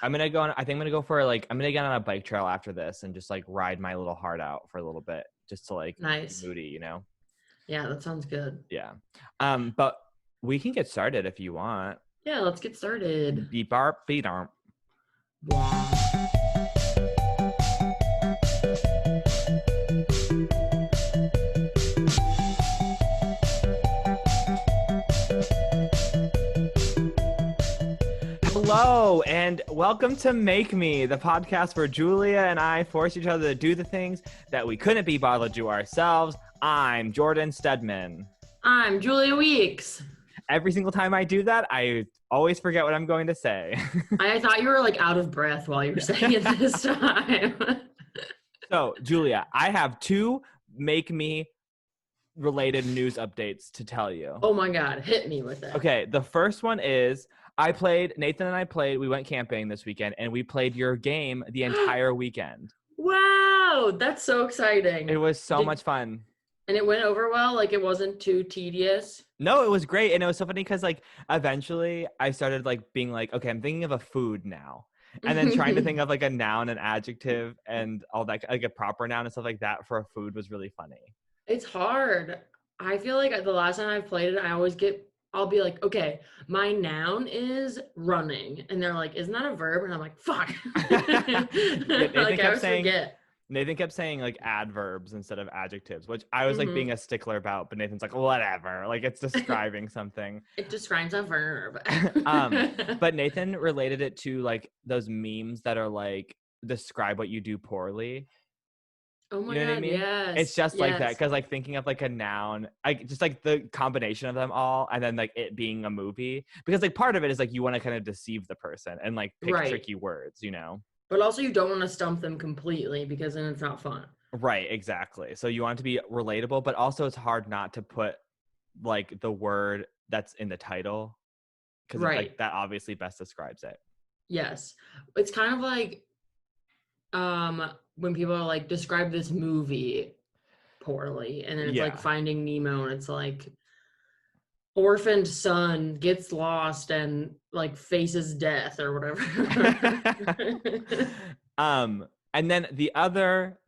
I'm gonna go on. I think I'm gonna go for like I'm gonna get on a bike trail after this and just like ride my little heart out for a little bit, just to like be Nice. moody, you know? Yeah, that sounds good. Yeah. But we can get started if you want. Yeah, let's get started. Beep barp beat arm. Wow. Hello and welcome to Make Me, the podcast where Julia and I force each other to do the things that we couldn't be bothered to do ourselves. I'm Jordan Steadman. I'm Julia Weeks. Every single time I do that, I always forget what I'm going to say. I thought you were like out of breath while you were saying it this time. So, Julia, I have two Make Me related news updates to tell you. Oh my God, hit me with it. Okay, the first one is Nathan and I played, we went camping this weekend and we played your game the entire weekend. Wow, that's so exciting. It was so much fun. And it went over well? Like it wasn't too tedious? No, it was great. And it was so funny because like eventually I started like being like, okay, I'm thinking of a food now. And then trying to think of like a noun, an adjective, and all that, like a proper noun and stuff like that for a food was really funny. It's hard. I feel like the last time I've played it, I'll be like, okay, my noun is running. And they're like, isn't that a verb? And I'm like, fuck. Like, I always forget. Nathan kept saying like adverbs instead of adjectives, which I was like being a stickler about, but Nathan's like, whatever. Like it's describing something. It describes a verb. But Nathan related it to like those memes that are like, describe what you do poorly. Oh my God, what I mean? Yes. It's just like that, because like thinking of like a noun, just like the combination of them all, and then like it being a movie, because like part of it is like you want to kind of deceive the person and like pick tricky words, you know? But also you don't want to stump them completely because then it's not fun. Right, exactly. So you want it to be relatable, but also it's hard not to put like the word that's in the title, because like that obviously best describes it. Yes. It's kind of like when people are like, describe this movie poorly, and then it's like Finding Nemo, and it's like orphaned son gets lost and like faces death or whatever. And then the other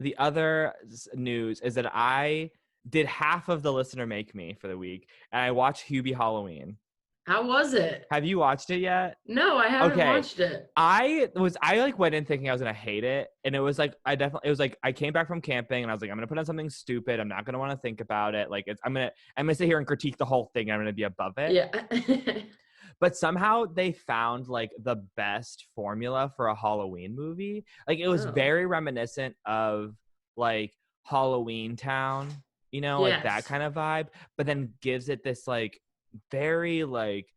news is that I did half of the Listener Make Me for the week, and I watched Hubie Halloween. How was it? Have you watched it yet? No, I haven't watched it. I like went in thinking I was gonna hate it, and it was like I came back from camping and I was like, I'm gonna put on something stupid. I'm not gonna want to think about it. Like I'm gonna sit here and critique the whole thing, and I'm gonna be above it. Yeah. But somehow they found like the best formula for a Halloween movie. Like it was very reminiscent of like Halloween Town, you know, like that kind of vibe, but then gives it this like very like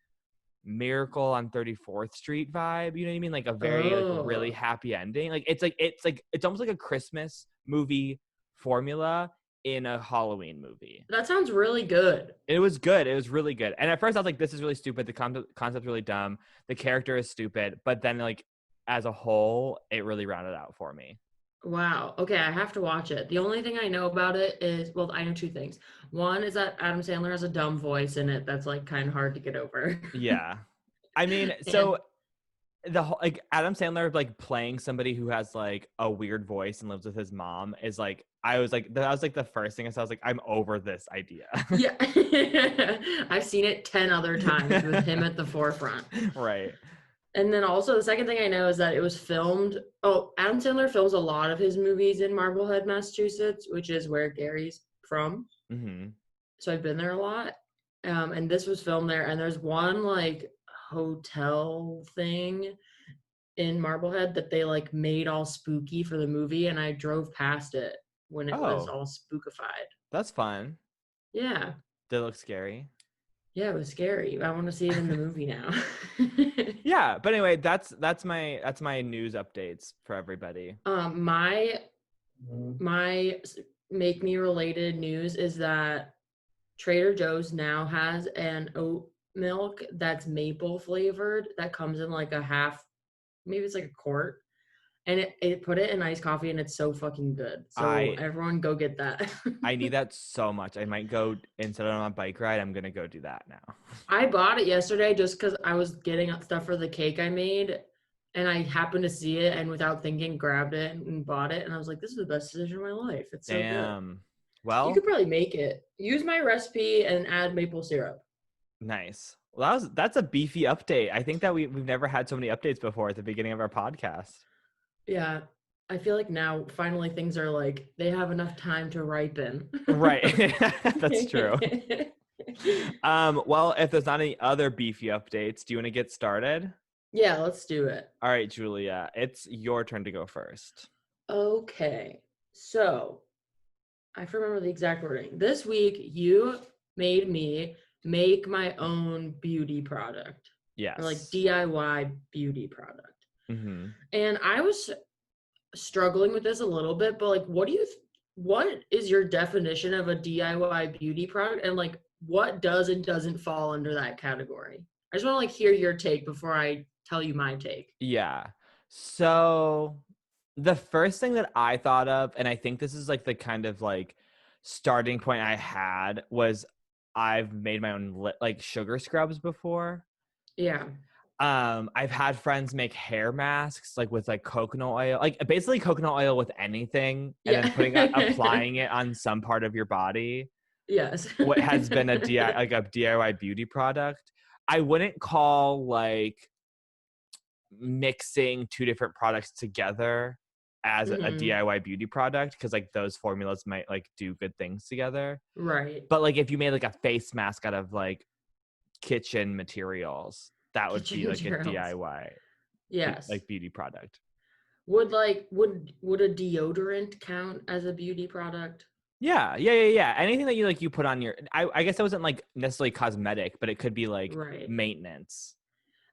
Miracle on 34th Street vibe, you know what I mean? Like a very like really happy ending. Like it's almost like a Christmas movie formula in a Halloween movie. That sounds really good. It was good. It was really good. And at first I was like, this is really stupid. The concept's really dumb. The character is stupid. But then like as a whole, it really rounded out for me. Wow. Okay, I have to watch it. The only thing I know about it is, well, I know two things. One is that Adam Sandler has a dumb voice in it that's like kind of hard to get over. Yeah. I mean, so the whole like Adam Sandler like playing somebody who has like a weird voice and lives with his mom is like, that was like the first thing I saw. I was like, I'm over this idea. Yeah. I've seen it 10 other times with him at the forefront. Right. And then also the second thing I know is that it was filmed. Oh, Adam Sandler films a lot of his movies in Marblehead, Massachusetts, which is where Gary's from. Mm-hmm. So I've been there a lot. And this was filmed there. And there's one like hotel thing in Marblehead that they like made all spooky for the movie. And I drove past it when it was all spookified. That's fun. Yeah. Did it look scary? Yeah, it was scary. I want to see it in the movie now. Yeah, but anyway, that's my news updates for everybody. My Make Me related news is that Trader Joe's now has an oat milk that's maple flavored that comes in like a half, maybe it's like a quart. And it put it in iced coffee, and it's so fucking good. So everyone go get that. I need that so much. I might go, instead of on a bike ride, I'm going to go do that now. I bought it yesterday just because I was getting stuff for the cake I made. and I happened to see it and without thinking grabbed it and bought it. And I was like, this is the best decision of my life. It's so good. Damn. You Well, could probably make it. Use my recipe and add maple syrup. nice. Well, that's a beefy update. I think that we've never had so many updates before at the beginning of our podcast. Yeah. I feel like now finally things are like they have enough time to ripen. Right. That's true. Well, if there's not any other beefy updates, do you want to get started? Yeah, let's do it. All right, Julia, it's your turn to go first. Okay. So I remember the exact wording. This week you made me make my own beauty product. Yes. Or like DIY beauty product. Mm-hmm. And I was struggling with this a little bit, but like what is your definition of a DIY beauty product, and like what does and doesn't fall under that category? I just want to like hear your take before I tell you my take. Yeah. So the first thing that I thought of, and I think this is like the kind of like starting point I had, was I've made my own like sugar scrubs before. Yeah. I've had friends make hair masks like with like coconut oil, like basically coconut oil with anything, and then applying it on some part of your body. Yes. What has been a DIY beauty product. I wouldn't call like mixing two different products together as a DIY beauty product, because like those formulas might like do good things together. Right. But like if you made like a face mask out of like kitchen materials, that would be like a DIY like beauty product. Would a deodorant count as a beauty product? Yeah. Anything that you put on your, I guess it wasn't like necessarily cosmetic, but it could be like maintenance.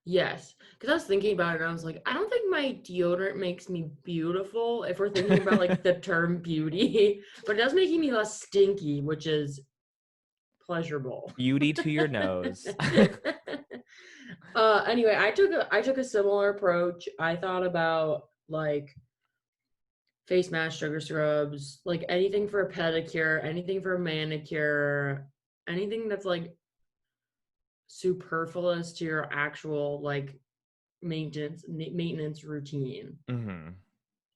Yes, because I was thinking about it and I was like, I don't think my deodorant makes me beautiful if we're thinking about like the term beauty, but it does make me less stinky, which is pleasurable. Beauty to your nose. Anyway, I took a similar approach. I thought about like face mask, sugar scrubs, like anything for a pedicure, anything for a manicure, anything that's like superfluous to your actual like maintenance routine. Mm-hmm.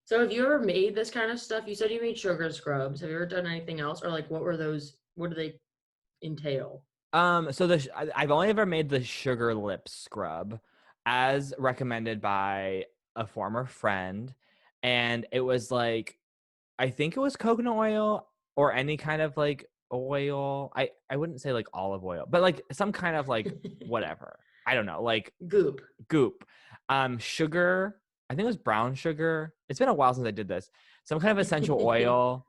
So have you ever made this kind of stuff? You said you made sugar scrubs. Have you ever done anything else, or like what do they entail? So I've only ever made the sugar lip scrub as recommended by a former friend, and it was like, I think it was coconut oil or any kind of like oil. I wouldn't say like olive oil, but like some kind of like whatever. I don't know, like goop. Sugar. I think it was brown sugar. It's been a while since I did this. Some kind of essential oil,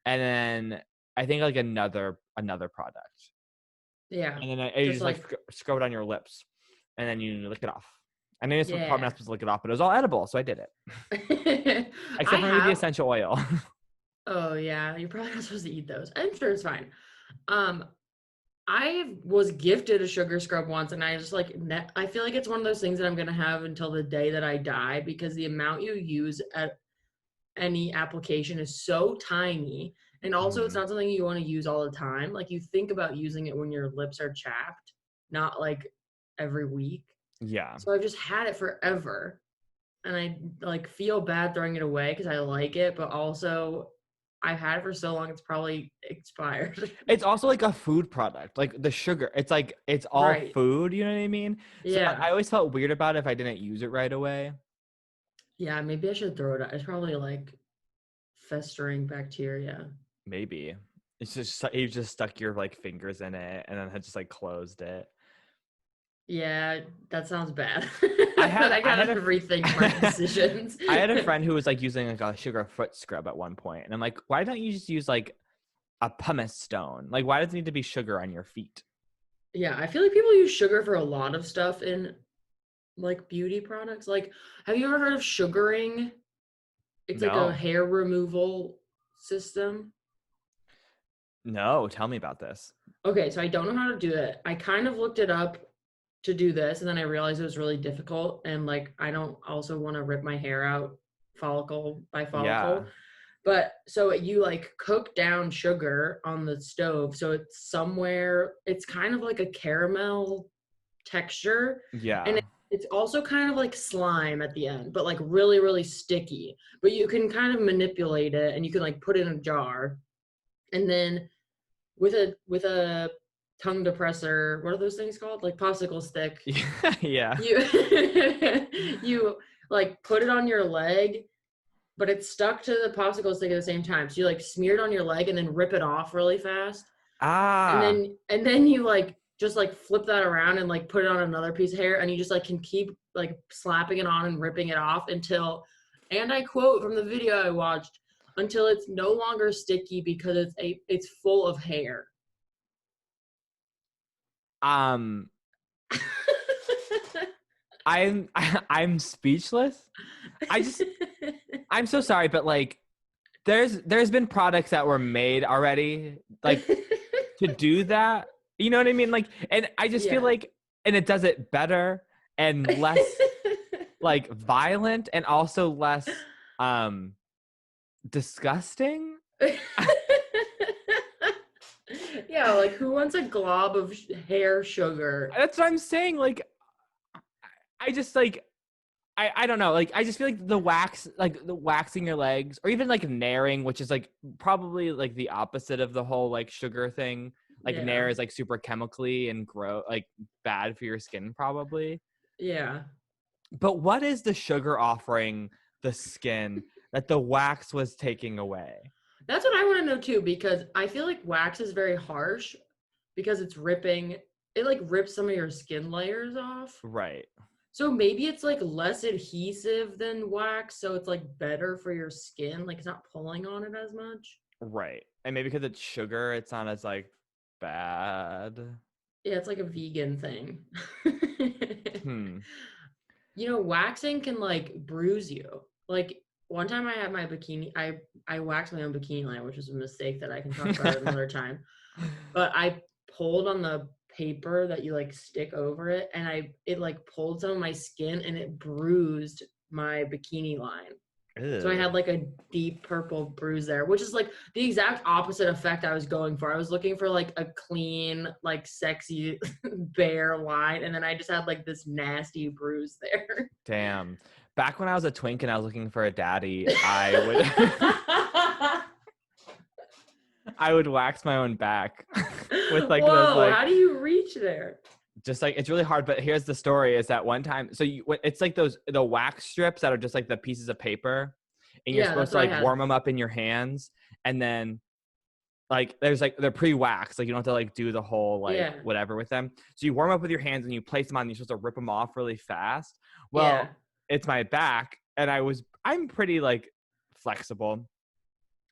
and then I think like another product. Yeah. And then you just like scrub it on your lips, and then you lick it off. I know you're probably not supposed to lick it off, but it was all edible, so I did it. Except for maybe the essential oil. Oh yeah, you're probably not supposed to eat those. I'm sure it's fine. I was gifted a sugar scrub once, and I just like I feel like it's one of those things that I'm gonna have until the day that I die, because the amount you use at any application is so tiny, and also it's not something you want to use all the time. Like you think about using it when your lips are chapped, not like every week. Yeah. So I've just had it forever, and I like feel bad throwing it away because I like it, but also I've had it for so long, it's probably expired. It's also like a food product, like the sugar. It's like, it's all food, you know what I mean? Yeah. So I always felt weird about it if I didn't use it right away. Yeah, maybe I should throw it out. It's probably like festering bacteria. Maybe. It's just, you just stuck your like fingers in it and then had just like closed it. Yeah, that sounds bad. I gotta rethink my decisions. I had a friend who was like using like a sugar foot scrub at one point, and I'm like, why don't you just use like a pumice stone? Like, why does it need to be sugar on your feet? Yeah, I feel like people use sugar for a lot of stuff in like beauty products. Like, have you ever heard of sugaring? It's like a hair removal system. No, tell me about this. Okay, so I don't know how to do it. I kind of looked it up to do this, and then I realized it was really difficult, and like I don't also want to rip my hair out follicle by follicle. Yeah. But so you like cook down sugar on the stove, so it's kind of like a caramel texture. Yeah. And It's also kind of like slime at the end, but like really, really sticky. But you can kind of manipulate it and you can like put it in a jar. And then with a tongue depressor, what are those things called? Like popsicle stick. Yeah. You you like put it on your leg, but it's stuck to the popsicle stick at the same time. So you like smear it on your leg and then rip it off really fast. Ah. And then you like just like flip that around and like put it on another piece of hair, and you just like can keep like slapping it on and ripping it off until, and I quote from the video I watched, until it's no longer sticky because it's full of hair. Um I'm speechless. I'm so sorry, but like there's been products that were made already like to do that. You know what I mean? Like, and I just feel Yeah. like, and it does it better and less like violent and also less disgusting. Yeah, like who wants a glob of hair sugar? That's what I'm saying. Like, I just like I don't know. Like, I just feel like the waxing your legs, or even like naring, which is like probably like the opposite of the whole like sugar thing. Like Yeah. nair is like super chemically and like bad for your skin probably. Yeah. But what is the sugar offering the skin that the wax was taking away? That's what I want to know too, because I feel like wax is very harsh because it's ripping, it like rips some of your skin layers off. Right. So maybe it's like less adhesive than wax, so it's like better for your skin, like it's not pulling on it as much. Right. And maybe because it's sugar, it's not as like bad. Yeah, it's like a vegan thing. Hmm. You know, waxing can like bruise you. Like one time I had my bikini, I waxed my own bikini line, which was a mistake that I can talk about another time. But I pulled on the paper that you like stick over it, and it like pulled some of my skin and it bruised my bikini line. So I Ew. had like a deep purple bruise there, which is like the exact opposite effect I was going for. I was looking for like a clean, like sexy, bare line, and then I just had like this nasty bruise there. Damn. Back when I was a twink and I was looking for a daddy, I would I would wax my own back with like those Whoa, like how do you reach there? just like it's really hard. But here's the story: is that one time, so it's like the wax strips that are just like the pieces of paper, and you're Yeah, supposed that's to what I like had. warm them up in your hands, and then like there's like they're pre-waxed, like you don't have to like do the whole like Yeah, whatever with them. So you warm up with your hands and you place them on. And you're supposed to rip them off really fast. yeah, Well, it's my back, and I'm pretty like flexible,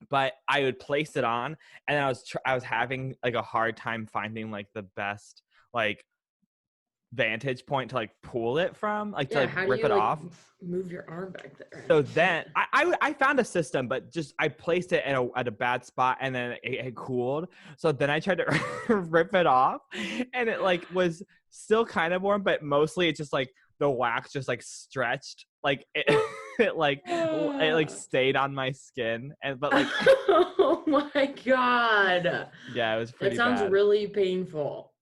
but I would place it on, and I was having like a hard time finding like the best like vantage point to like pull it from, like to yeah. like How do rip you it like off. move your arm back there? So then I found a system, but just I placed it at a bad spot, and then it cooled. So then I tried to rip it off, and it like was still kind of warm, but mostly it's just like the wax just like stretched, like it, it like stayed on my skin, and but like Oh my god. yeah, it was That pretty sounds bad. really painful.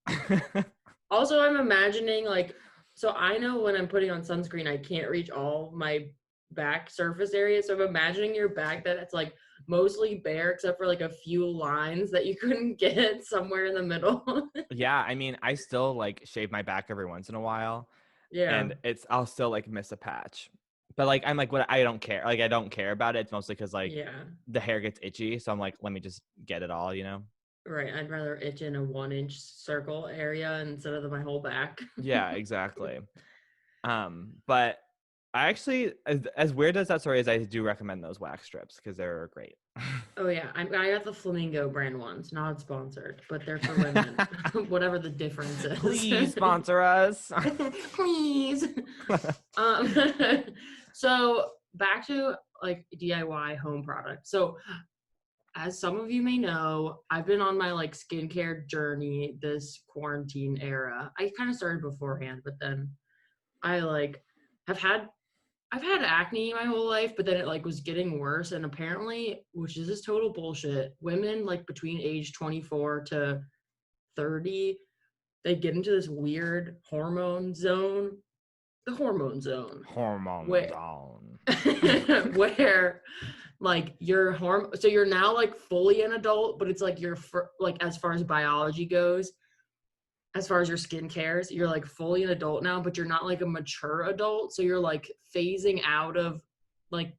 Also, I'm imagining like, so I know when I'm putting on sunscreen, I can't reach all my back surface area. So I'm imagining your back that it's like mostly bare except for like a few lines that you couldn't get somewhere in the middle. Yeah, I mean, I still like shave my back every once in a while, Yeah. and I'll still like miss a patch. But like I'm like what I don't care. Like I don't care about it. It's mostly because like Yeah. the hair gets itchy, so I'm like, let me just get it all, you know? Right. I'd rather itch in a 1 inch circle area instead of my whole back. Yeah, exactly. But I actually, as weird as that story is, I do recommend those wax strips because they're great. Oh yeah, I got the Flamingo brand ones, not sponsored, but they're for women. Whatever the difference is. Please sponsor us. Please. Um, so back to like DIY home products. So as some of you may know, I've been on my like skincare journey this quarantine era. I kind of started beforehand, but then I like have had I've had acne my whole life, but then it like was getting worse. And apparently, which is just total bullshit, women like between age 24 to 30, they get into this weird hormone zone the hormone zone. Hormone zone. Where like so you're now like fully an adult, but it's like like as far as biology goes, as far as your skin cares, you're like fully an adult now, but you're not like a mature adult. So you're like phasing out of like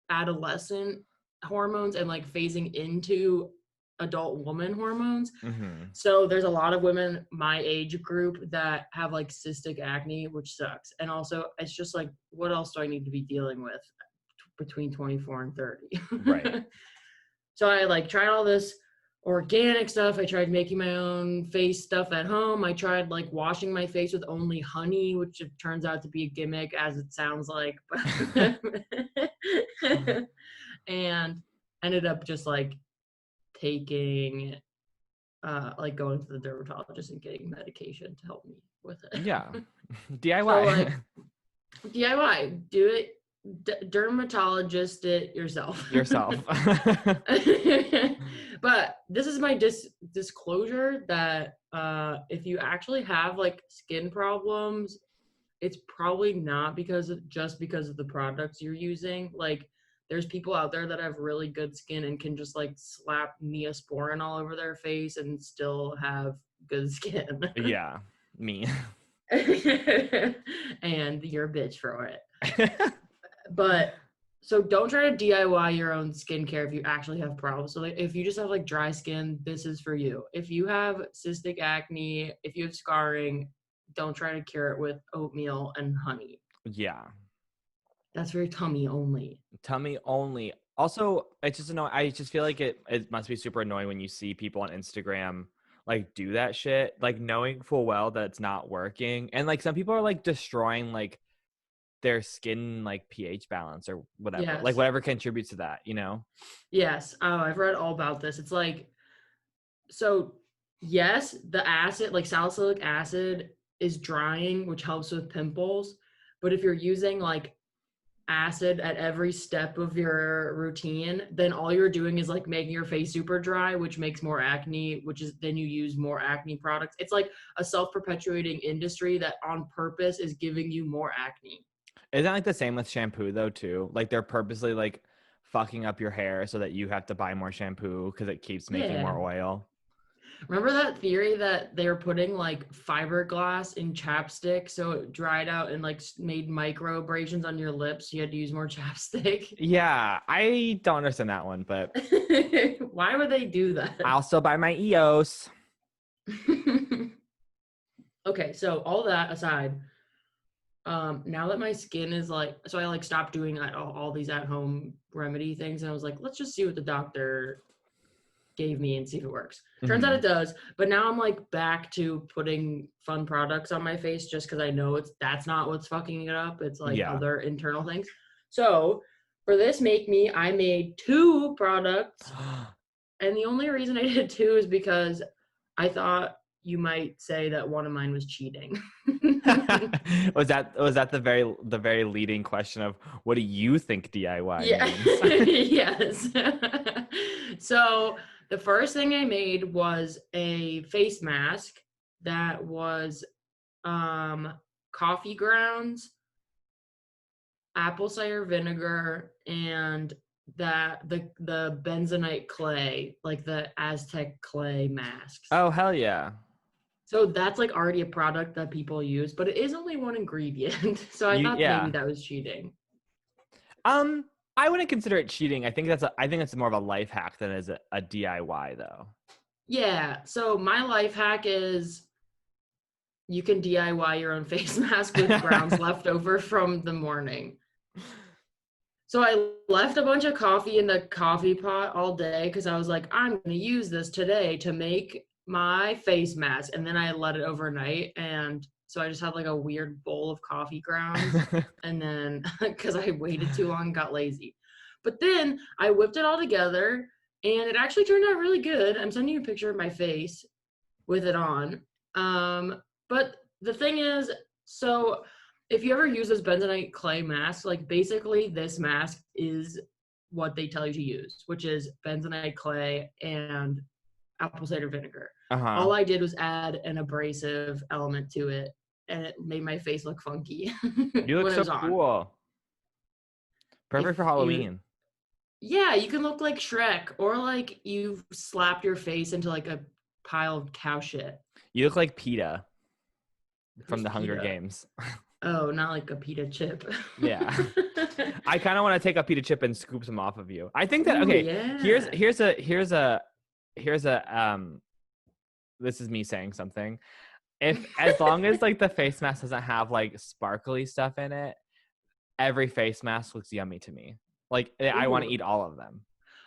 adolescent hormones and like phasing into adult woman hormones. Mm-hmm. So there's a lot of women my age group that have like cystic acne, which sucks. And also it's just like, what else do I need to be dealing with between 24 and 30? Right. So I like tried all this organic stuff. I tried making my own face stuff at home. I tried like washing my face with only honey, which turns out to be a gimmick as it sounds like. And ended up just like taking like going to the dermatologist and getting medication to help me with it. Yeah. DIY. So like DIY, do it, dermatologist it yourself. But this is my disclosure that if you actually have like skin problems, it's probably not because of the products you're using. Like there's people out there that have really good skin and can just like slap Neosporin all over their face and still have good skin. Yeah, me. And you're a bitch for it. But so don't try to DIY your own skincare if you actually have problems. So like, if you just have like dry skin, this is for you. If you have cystic acne, if you have scarring, don't try to cure it with oatmeal and honey. Yeah. That's for your tummy only. Tummy only. Also, it's just annoying. I just feel like it must be super annoying when you see people on Instagram like do that shit, like knowing full well that it's not working. And like some people are like destroying like their skin like pH balance or whatever. Yes. Like whatever contributes to that, you know? Yes. Oh, I've read all about this. It's like, so yes, the acid, like salicylic acid is drying, which helps with pimples. But if you're using like acid at every step of your routine, then all you're doing is like making your face super dry, which makes more acne, which is then you use more acne products. It's like a self-perpetuating industry that on purpose is giving you more acne. Isn't that like the same with shampoo though too? Like they're purposely like fucking up your hair so that you have to buy more shampoo because it keeps making more oil. Remember that theory that they were putting like fiberglass in chapstick so it dried out and like made micro abrasions on your lips? You had to use more chapstick. Yeah, I don't understand that one, but why would they do that? I'll still buy my EOS. Okay, so all that aside, now that my skin is like, so I like stopped doing all these at home remedy things, and I was like, let's just see what the doctor gave me and see if it works. Turns out it does, but now I'm like back to putting fun products on my face just because I know that's not what's fucking it up. It's like other internal things. So for this I made 2 products, and the only reason I did 2 is because I thought you might say that one of mine was cheating. was that the very leading question of what do you think DIY means? Yes. So the first thing I made was a face mask that was coffee grounds, apple cider vinegar, and the bentonite clay, like the Aztec clay masks. Oh, hell yeah. So that's like already a product that people use, but it is only one ingredient. So I thought maybe that was cheating. I wouldn't consider it cheating. I think that's more of a life hack than as a DIY though. Yeah. So my life hack is you can DIY your own face mask with grounds left over from the morning. So I left a bunch of coffee in the coffee pot all day because I was like, I'm going to use this today to make my face mask. And then I let it overnight. And so I just had like a weird bowl of coffee grounds. And then because I waited too long, got lazy. But then I whipped it all together and it actually turned out really good. I'm sending you a picture of my face with it on. But the thing is, so if you ever use this bentonite clay mask, like basically this mask is what they tell you to use, which is bentonite clay and apple cider vinegar. All I did was add an abrasive element to it, and it made my face look funky You look when it so was on. cool. Perfect for If you Halloween. Yeah, you can look like Shrek, or like you've slapped your face into like a pile of cow shit. You look like PETA from Who's the Hunger PETA? Games. Oh, not like a pita chip. Yeah. I kind of want to take a PETA chip and scoop some off of you. I think that Ooh, okay, here's yeah. here's a here's a here's a this is me saying something. If as long as like the face mask doesn't have like sparkly stuff in it, every face mask looks yummy to me. Like I want to Ooh. eat all of them.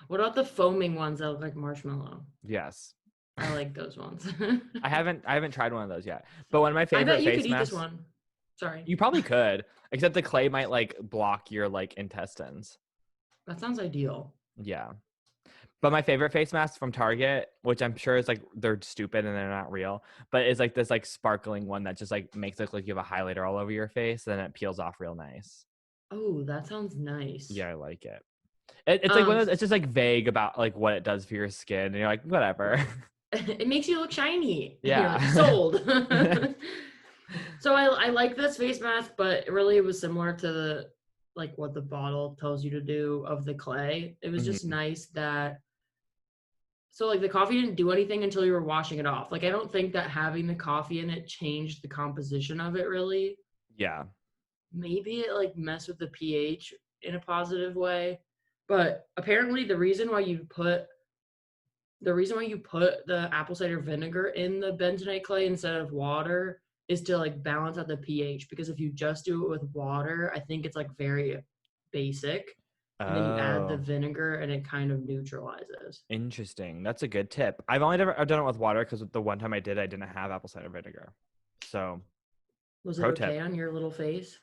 What about the foaming ones that look like marshmallow? Yes. I like those ones. I haven't tried one of those yet. But one of my I bet favorite you could face eat this masks, one. Sorry. you probably could, except the clay might like block your like intestines. That sounds ideal. Yeah. But my favorite face mask from Target, which I'm sure is like they're stupid and they're not real, but it's like this like sparkling one that just like makes it look like you have a highlighter all over your face, and then it peels off real nice. Oh, that sounds nice. Yeah, I like it. It's like one Um, of those, it's just like vague about like what it does for your skin, and you're like, whatever. right. It makes you look shiny. You're like, Yeah. sold. So I like this face mask, but really it was similar to the like what the bottle tells you to do of the clay. It was just Mhm. nice that so like the coffee didn't do anything until you were washing it off. Like I don't think that having the coffee in it changed the composition of it really. Yeah. Maybe it like messed with the pH in a positive way. But apparently the reason why you put the apple cider vinegar in the bentonite clay instead of water is to like balance out the pH, because if you just do it with water, I think it's like very basic, and then you add the Oh, vinegar and it kind of neutralizes. interesting. That's a good tip. I've done it with water because the one time I did, I didn't have apple cider vinegar. So, Was it pro okay tip. on your little face?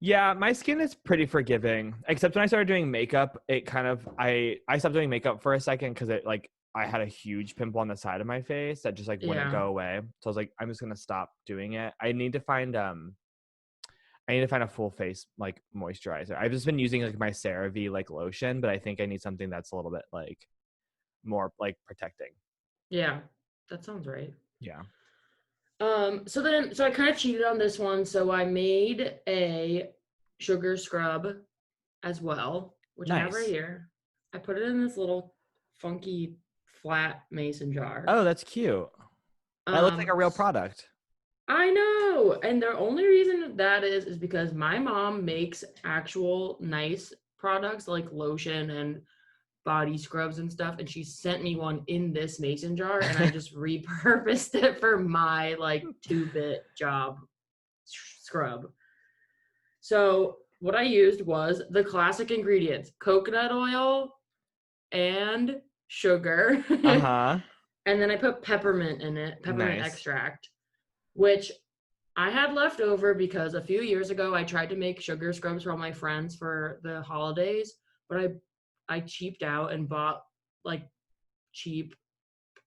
Yeah, my skin is pretty forgiving. Except when I started doing makeup, it kind of I stopped doing makeup for a second because it like I had a huge pimple on the side of my face that just like wouldn't Yeah. go away. So I was like, I'm just gonna stop doing it. I need to find a full face like moisturizer. I've just been using like my CeraVe like lotion, but I think I need something that's a little bit like more like protecting. Yeah. That sounds right. Yeah. So I kind of cheated on this one. So I made a sugar scrub as well, which I have right Nice. here. I put it in this little funky flat mason jar. Oh, that's cute. That looks like Um, a real product. I know, and the only reason that is because my mom makes actual nice products like lotion and body scrubs and stuff, and she sent me one in this mason jar, and I just repurposed it for my like 2-bit job scrub. So what I used was the classic ingredients: coconut oil and sugar. Uh-huh. And then I put peppermint in it, peppermint Nice. extract, which I had left over because a few years ago I tried to make sugar scrubs for all my friends for the holidays, but I cheaped out and bought like cheap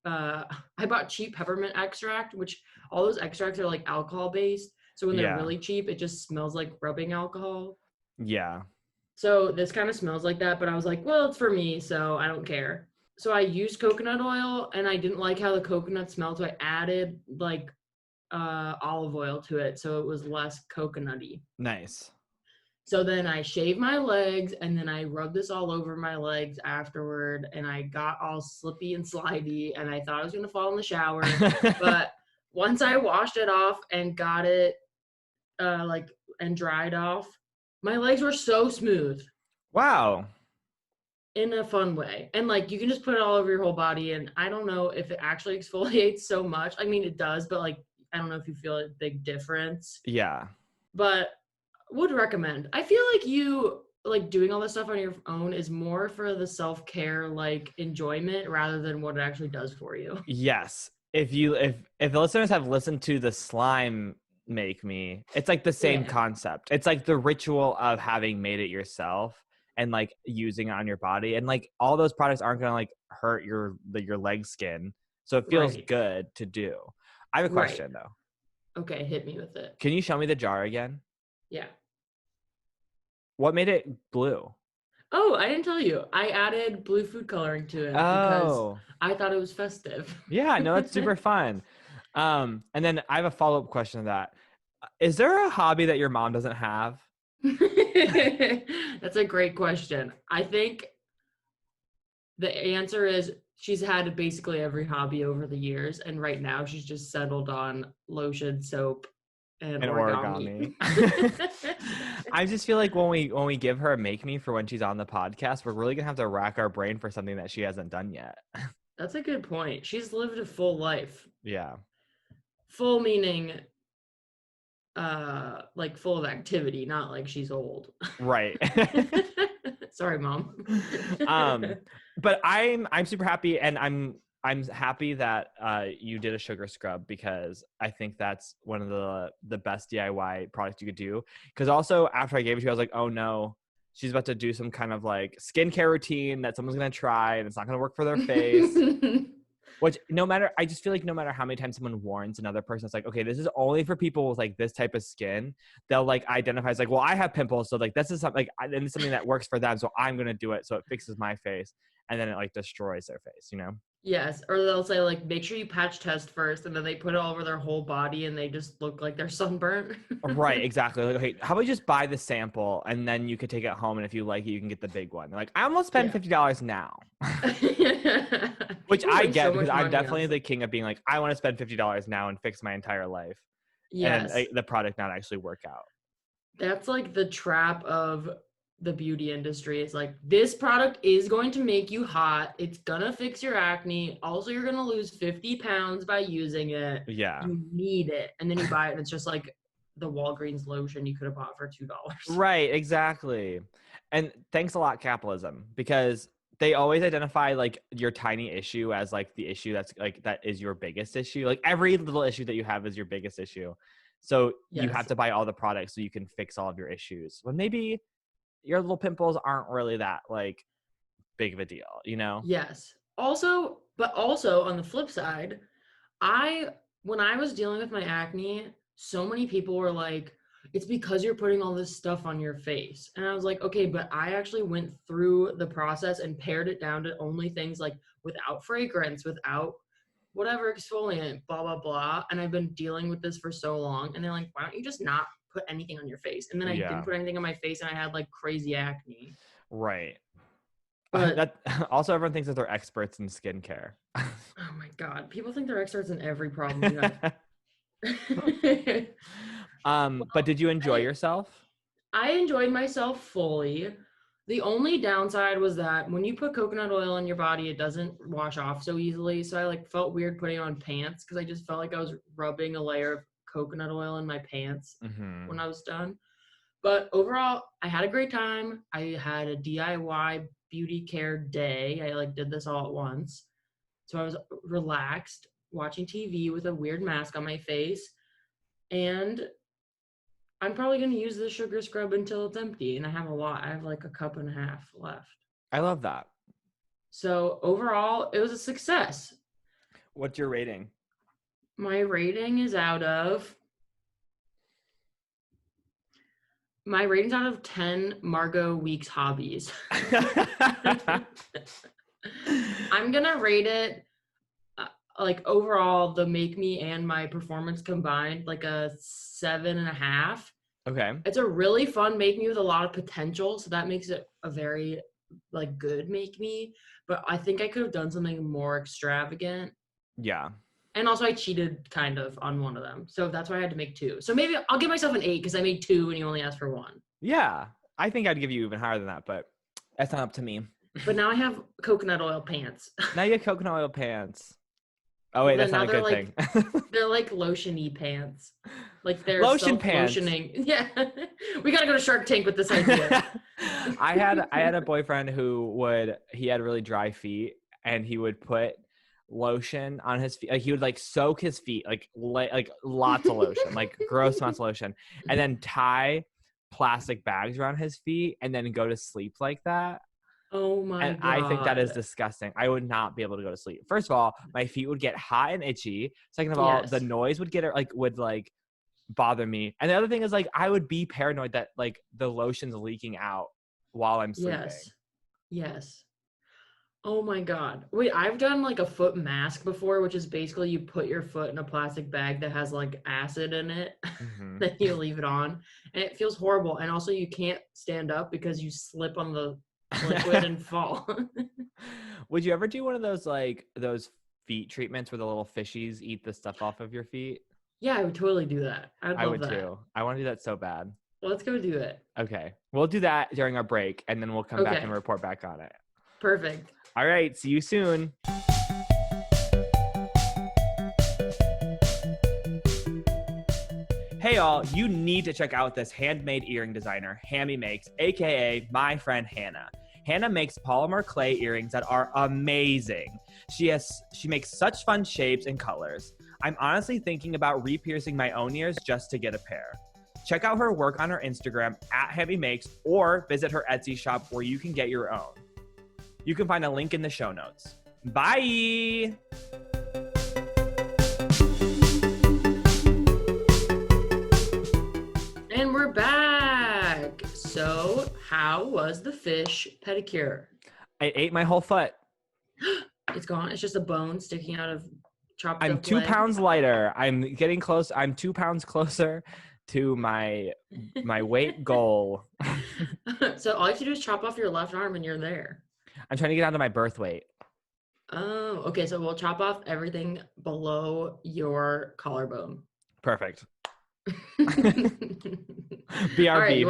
I bought cheap peppermint extract, which all those extracts are like alcohol based. So when they're Yeah. really cheap, it just smells like rubbing alcohol. Yeah. So this kind of smells like that, but I was like, well, it's for me, so I don't care. So I used coconut oil and I didn't like how the coconut smelled, so I added like olive oil to it so it was less coconutty. Nice. So then I shaved my legs and then I rubbed this all over my legs afterward, and I got all slippy and slidey and I thought I was going to fall in the shower. But once I washed it off and got it like and dried off, my legs were so smooth Wow. in a fun way. And like you can just put it all over your whole body, and I don't know if it actually exfoliates so much. I mean it does, but like I don't know if you feel a big difference. Yeah. But would recommend. I feel like you like doing all this stuff on your own is more for the self-care like enjoyment rather than what it actually does for you. Yes. If the listeners have listened to the slime make me, it's like the same Yeah. concept. It's like the ritual of having made it yourself and like using it on your body. And like all those products aren't gonna like hurt your leg skin. So it feels Right. good to do. I have a Right. question though. Okay, hit me with it. Can you show me the jar again? Yeah. What made it blue? Oh, I didn't tell you. I added blue food coloring to it because Oh. I thought it was festive. Yeah, no, that's super fun. And then I have a follow-up question to that. Is there a hobby that your mom doesn't have? That's a great question. I think the answer is she's had basically every hobby over the years, and right now she's just settled on lotion, soap, and And origami. origami. I just feel like when we give her a make me for when she's on the podcast, we're really gonna have to rack our brain for something that she hasn't done yet. That's a good point. She's lived a full life. Yeah. Full meaning like full of activity, not like she's old. Right. Sorry, mom. But I'm super happy, and I'm happy that you did a sugar scrub, because I think that's one of the best DIY products you could do. Because also after I gave it to you, I was like, oh no, she's about to do some kind of like skincare routine that someone's gonna try, and it's not gonna work for their face. Which I just feel like no matter how many times someone warns another person, it's like, okay, this is only for people with like this type of skin. They'll like identify as like, well, I have pimples, so like this is something like, and it's something that works for them, so I'm gonna do it, so it fixes my face, and then it like destroys their face, you know? Yes, or they'll say like, make sure you patch test first, and then they put it all over their whole body, and they just look like they're sunburnt. Right, exactly. Like, okay, how about you just buy the sample, and then you could take it home, and if you like it, you can get the big one. Like, I almost spend $50 now. Which I get, because I'm definitely the king of being like, I want to spend $50 now and fix my entire life. Yes. And the product not actually work out. That's like the trap of the beauty industry. It's like, this product is going to make you hot. It's gonna fix your acne. Also, you're gonna lose 50 pounds by using it. Yeah. You need it. And then you buy it, and it's just like the Walgreens lotion you could have bought for $2. Right, exactly. And thanks a lot, capitalism, because they always identify like your tiny issue as like the issue that's like that is your biggest issue. Like every little issue that you have is your biggest issue. So you have to buy all the products so you can fix all of your issues. When maybe your little pimples aren't really that like big of a deal, you know? Yes. Also on the flip side, when I was dealing with my acne, so many people were like, it's because you're putting all this stuff on your face. And I was like, okay, but I actually went through the process and pared it down to only things like without fragrance, without whatever exfoliant, blah, blah, blah. And I've been dealing with this for so long. And they're like, why don't you just not put anything on your face? And then I didn't put anything on my face, and I had like crazy acne. Right. But that also, everyone thinks that they're experts in skincare. Oh my God. People think they're experts in every problem you have. But did you enjoy yourself? I enjoyed myself fully. The only downside was that when you put coconut oil in your body, it doesn't wash off so easily. So I like felt weird putting on pants, because I just felt like I was rubbing a layer of coconut oil in my pants when I was done. But overall, I had a great time. I had a DIY beauty care day. I like did this all at once. So I was relaxed watching TV with a weird mask on my face. And I'm probably going to use the sugar scrub until it's empty. And I have a lot. I have like a cup and a half left. I love that. So overall, it was a success. What's your rating? My rating is out of 10 Margot Weeks hobbies. I'm going to rate it like overall, the make me and my performance combined, like a 7.5. Okay. It's a really fun make me with a lot of potential. So that makes it a very like good make me. But I think I could have done something more extravagant. Yeah. And also I cheated kind of on one of them. So that's why I had to make 2. So maybe I'll give myself an 8 because I made 2 and you only asked for 1. Yeah. I think I'd give you even higher than that, but that's not up to me. But now I have coconut oil pants. Now you have coconut oil pants. Oh wait, that's not a good thing. They're like lotion-y pants. Like they're lotion pants. Lotioning. Yeah. We gotta go to Shark Tank with this idea. I had a boyfriend who he had really dry feet, and he would put lotion on his feet. Like he would like soak his feet, like lots of lotion, like gross amounts of lotion, and then tie plastic bags around his feet and then go to sleep like that. Oh my God. I think that is disgusting. I would not be able to go to sleep. First of all, my feet would get hot and itchy. Second of all, the noise would would bother me. And the other thing is like I would be paranoid that like the lotion's leaking out while I'm sleeping. Yes. Oh my God. Wait, I've done like a foot mask before, which is basically you put your foot in a plastic bag that has like acid in it, Mm-hmm. then you leave it on, and it feels horrible. And also, you can't stand up because you slip on the liquid and fall. Would you ever do one of those like those feet treatments where the little fishies eat the stuff off of your feet? Yeah, I would totally do that. I'd I love would that. too. I want to do that so bad. Let's go do it. Okay. We'll do that during our break and then we'll come back and Okay, report back on it. perfect. All right. See you soon. Hey all, you need to check out this handmade earring designer Hammy makes, aka my friend Hannah. Hannah makes polymer clay earrings that are amazing. She makes such fun shapes and colors. I'm honestly thinking about re-piercing my own ears just to get a pair. Check out her work on her Instagram at Hammy Makes or visit her Etsy shop where you can get your own. You can find a link in the show notes. Bye! And we're back. So, how was the fish pedicure? I ate my whole foot. It's gone. It's just a bone sticking out of chopped I'm up 2 leg. pounds lighter. I'm getting close. I'm 2 pounds closer to my weight goal. So all you have to do is chop off your left arm and you're there. I'm trying to get down to my birth weight. Oh, okay. So we'll chop off everything below your collarbone. Perfect. All right.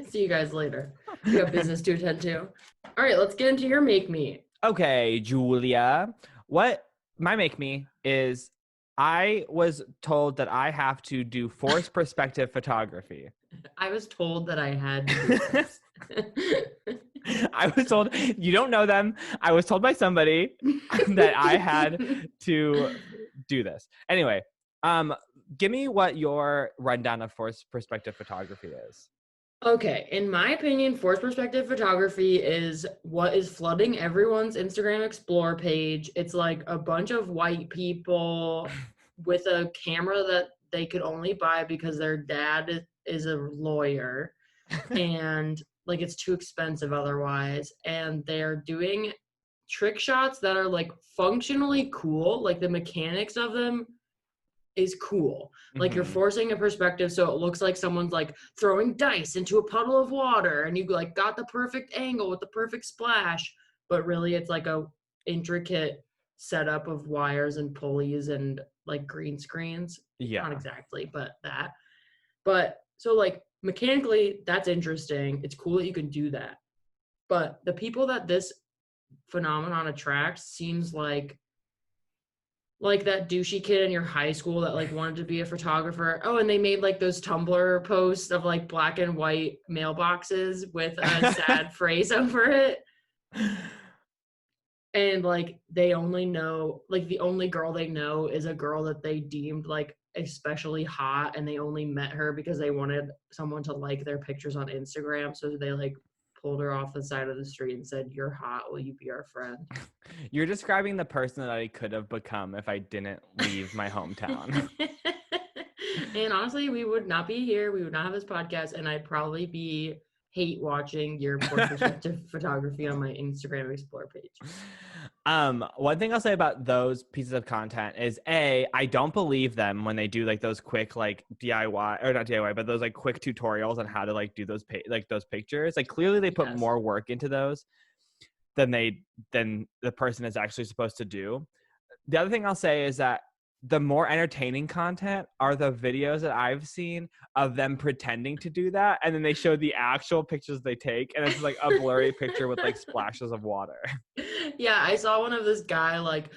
See you guys later. We have business to attend to. All right, let's get into your make me. Okay, Julia. What my make me is I was told that I have to do forced perspective photography. I was told that I had to do this. I was told, you don't know them. I was told by somebody that I had to do this. Anyway, give me what your rundown of forced perspective photography is. Okay, in my opinion, forced perspective photography is what is flooding everyone's Instagram Explore page. It's like a bunch of white people with a camera that they could only buy because their dad is a lawyer and like it's too expensive otherwise. And they're doing trick shots that are like functionally cool, like the mechanics of them is cool. Like you're forcing a perspective so it looks like someone's like throwing dice into a puddle of water and you like got the perfect angle with the perfect splash, but really it's like a intricate setup of wires and pulleys and like green screens. Yeah. Not exactly, but that. But so like mechanically that's interesting. It's cool that you can do that. But the people that this phenomenon attracts seems like that douchey kid in your high school that like wanted to be a photographer. Oh, and they made like those Tumblr posts of like black and white mailboxes with a sad phrase over it. And like they only know, like the only girl they know is a girl that they deemed like especially hot and they only met her because they wanted someone to like their pictures on Instagram. So they like pulled her off the side of the street and said, "You're hot. Will you be our friend?" You're describing the person that I could have become if I didn't leave my hometown. And honestly, we would not be here. We would not have this podcast, and I'd probably be hate watching your perspective photography on my Instagram Explore page. One thing I'll say about those pieces of content is I don't believe them when they do like those quick like DIY or not DIY, but those like quick tutorials on how to like do those those pictures. Like clearly they put more work into those than the person is actually supposed to do. The other thing I'll say is that the more entertaining content are the videos that I've seen of them pretending to do that, and then they show the actual pictures they take, and it's like a blurry picture with like splashes of water. Yeah, I saw one of this guy like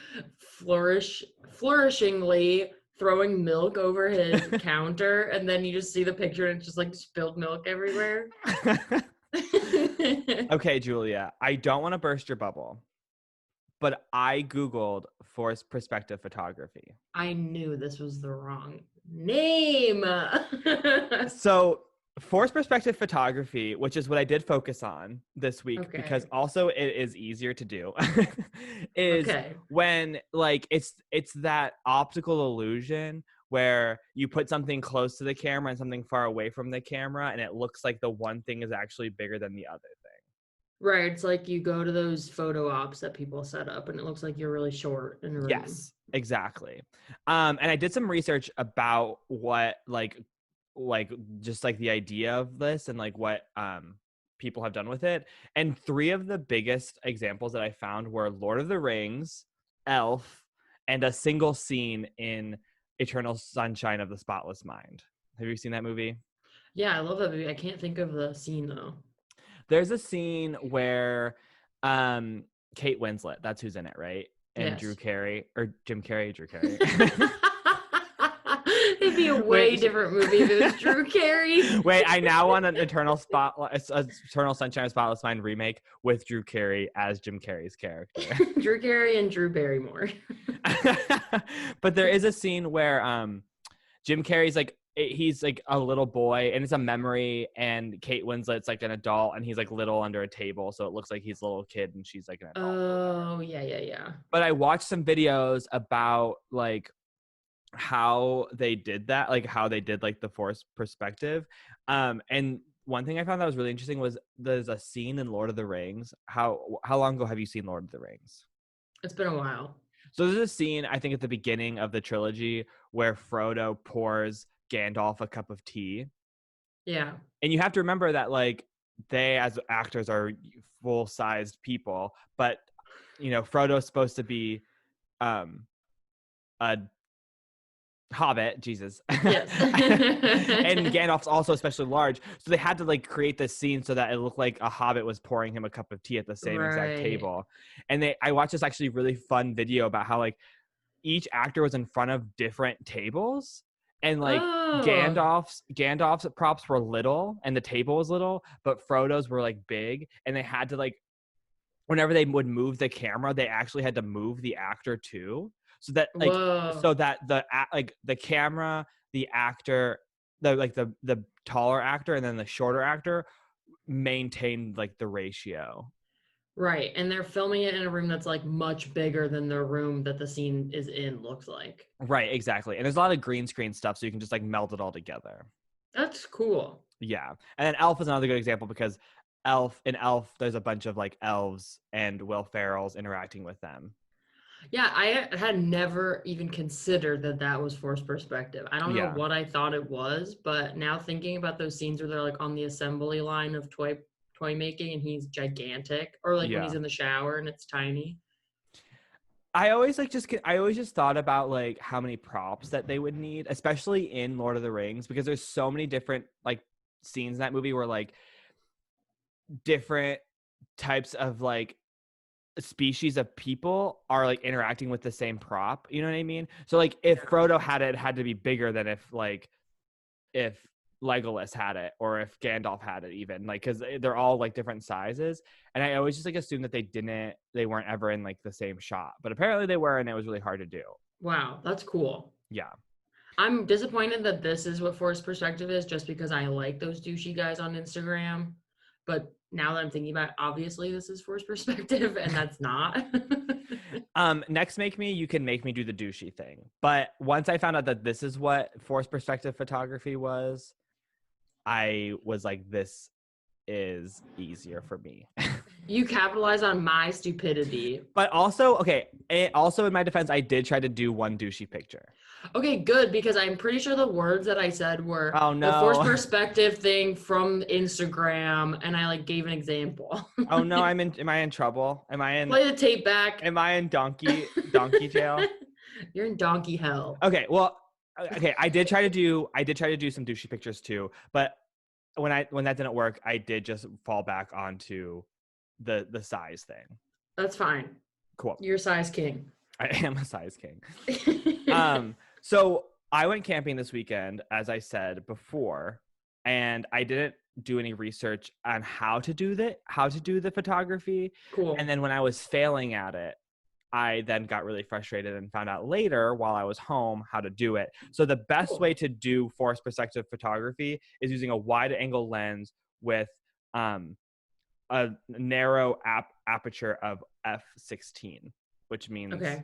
flourishingly throwing milk over his counter, and then you just see the picture and it's just like spilled milk everywhere. Okay, Julia, I don't want to burst your bubble, but I Googled forced perspective photography. I knew this was the wrong name. So forced perspective photography, which is what I did focus on this week because also it is easier to do, is when like it's that optical illusion where you put something close to the camera and something far away from the camera and it looks like the one thing is actually bigger than the other thing. Right. It's like you go to those photo ops that people set up and it looks like you're really short in a room. Yes, exactly. And I did some research about what like just like the idea of this and like what people have done with it. And three of the biggest examples that I found were Lord of the Rings, Elf, and a single scene in Eternal Sunshine of the Spotless Mind. Have you seen that movie? Yeah, I love that movie. I can't think of the scene though. There's a scene where um Kate Winslet, that's who's in it, right? And Drew Yes. Carey or Jim Carrey, Drew Carey. It'd be a way Wait, different movie if it was Drew Carey. wait, I now want an Eternal Sunshine of Spotless Mind remake with Drew Carey as Jim Carrey's character. Drew Carey and Drew Barrymore. But there is a scene where Jim Carrey's like he's like a little boy and it's a memory, and Kate Winslet's like an adult and he's like little under a table, so it looks like he's a little kid and she's like an adult. Oh, yeah, yeah, yeah. But I watched some videos about like how they did that, like how they did like the forced perspective. And one thing I found that was really interesting was there's a scene in Lord of the Rings. How long ago have you seen Lord of the Rings? It's been a while. So there's a scene, I think, at the beginning of the trilogy where Frodo pours Gandalf a cup of tea. Yeah. And you have to remember that like they as actors are full-sized people, but you know, Frodo's supposed to be a hobbit, Jesus. Yes. And Gandalf's also especially large, so they had to like create this scene so that it looked like a hobbit was pouring him a cup of tea at the same exact Right. table. And I watched this actually really fun video about how like each actor was in front of different tables, and like Oh, Gandalf's props were little and the table was little, but Frodo's were like big, and they had to like whenever they would move the camera, they actually had to move the actor too, so that like whoa. so that like the camera, the actor, the taller actor and then the shorter actor maintained like the ratio. Right. And they're filming it in a room that's like much bigger than the room that the scene is in looks like. Right, exactly. And there's a lot of green screen stuff, so you can just like meld it all together. That's cool. Yeah. And then Elf is another good example because Elf, there's a bunch of like elves and Will Ferrell's interacting with them. Yeah, I had never even considered that that was forced perspective. I don't know Yeah. what I thought it was, but now thinking about those scenes where they're like on the assembly line of toy making and he's gigantic, or like when he's Yeah. in the shower and it's tiny. I always just thought about like how many props that they would need, especially in Lord of the Rings, because there's so many different like scenes in that movie where like different types of like species of people are like interacting with the same prop. You know what I mean? So like if Frodo had it, it had to be bigger than if Legolas had it or if Gandalf had it, even like because they're all like different sizes. And I always just like assumed that they weren't ever in like the same shot, but apparently they were, and it was really hard to do. Wow, that's cool. Yeah. I'm disappointed that this is what forced perspective is just because I like those douchey guys on Instagram. But now that I'm thinking about it, obviously this is forced perspective and that's not. Next you can make me do the douchey thing. But once I found out that this is what forced perspective photography was, I was like, this is easier for me. You capitalize on my stupidity. But also, okay, also in my defense, I did try to do one douchey picture. Okay, good, because I'm pretty sure the words that I said were Oh the forced no. perspective thing from Instagram, and I like gave an example. Oh no, am I in trouble? Play the tape back. Am I in donkey jail? You're in donkey hell. Okay, well, okay, I did try to do some douchey pictures too, but when that didn't work, I did just fall back onto the size thing. That's fine. Cool. You're size king. I am a size king. So I went camping this weekend, as I said before, and I didn't do any research on how to do the photography. Cool. And then when I was failing at it, I then got really frustrated and found out later while I was home how to do it. So the best way to do forced perspective photography is using a wide angle lens with a narrow aperture of f/16, which means Okay.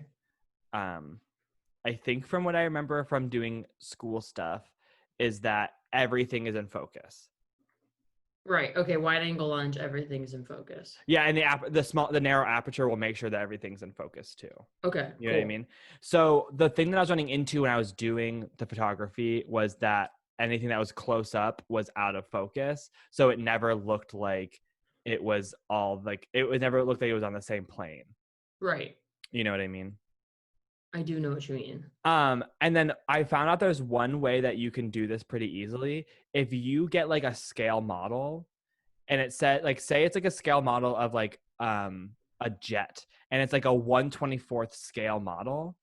I think from what I remember from doing school stuff is that everything is in focus. Right. Okay. Wide angle lens, everything's in focus. Yeah, and the narrow aperture will make sure that everything's in focus too. Okay. You know what I Cool. mean? So the thing that I was running into when I was doing the photography was that anything that was close up was out of focus. So it never looked like it was all like it never looked like it was on the same plane. Right. You know what I mean? I do know what you mean. And then I found out there's one way that you can do this pretty easily. If you get like a scale model and it said like say it's like a scale model of like a jet and it's like a 1/24th scale model,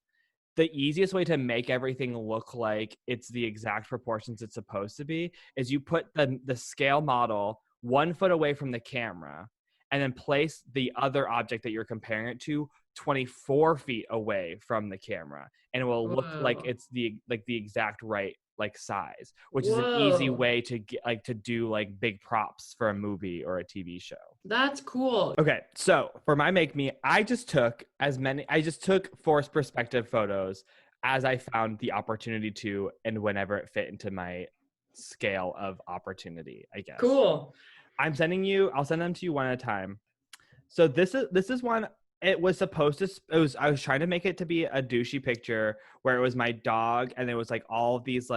the easiest way to make everything look like it's the exact proportions it's supposed to be is you put the scale model 1 foot away from the camera and then place the other object that you're comparing it to 24 feet away from the camera, and it will look like Whoa. it's the exact right like size, which is an easy Whoa. way to get like to do like big props for a movie or a TV show. That's cool. Okay, so for my make me, I just took forced perspective photos as I found the opportunity to and whenever it fit into my scale of opportunity, I guess. Cool. I'll send them to you one at a time. So this is one. It was supposed to. I was trying to make it to be a douchey picture where it was my dog, and there was like all of these